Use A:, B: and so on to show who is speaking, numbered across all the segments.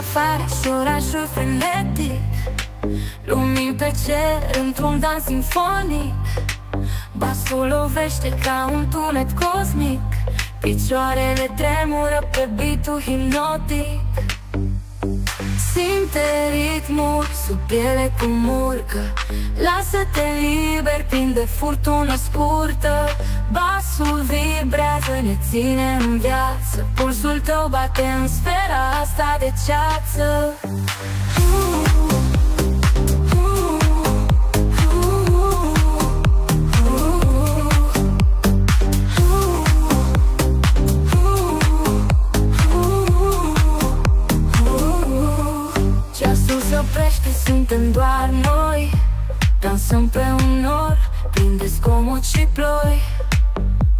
A: afară și orașul frenetic, lumini pe cer într-un dans simfonic. Basul lovește ca un tunet cosmic, picioarele tremură pe beat-ul hipnotic. Simte ritmul sub piele cum urcă, lasă-te liber, prinde furtună scurtă. Basul vibrează, ne ține în viață, pulsul tău bate în sfera asta de ceață. Ceasul se oprește, suntem doar noi, dansăm pe un nor, plin de zgomot și ploi.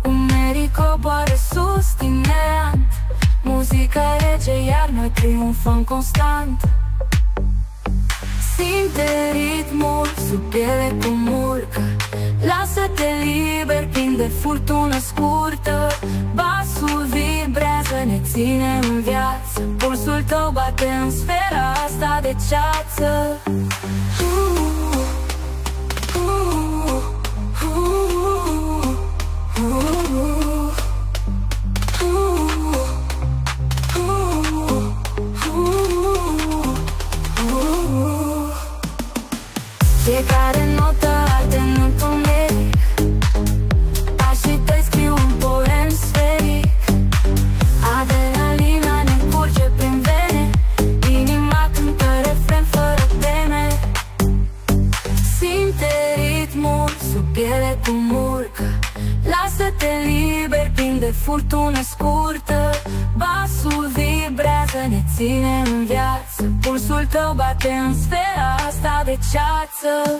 A: Umerii coboară sus din neant, muzica rege, iar noi triumfăm constant. Simte ritmul sub piele cum urcă, lasă-te liber, prinde furtună scurtă. Basul vibrează, ne ține în viață, pulsul tău bate în sfera asta de ceață. Fiecare notă arde în întuneric, pașii tăi scriu un poem sferic. Adrenalina ne curge prin vene, inima cântă refren fără teme. Simte ritmul sub piele cum urcă, lasă-te liber, prinde furtună scurtă. Basul vibrează, ne ține în viață, pulsul tău bate în sfera asta de ceață.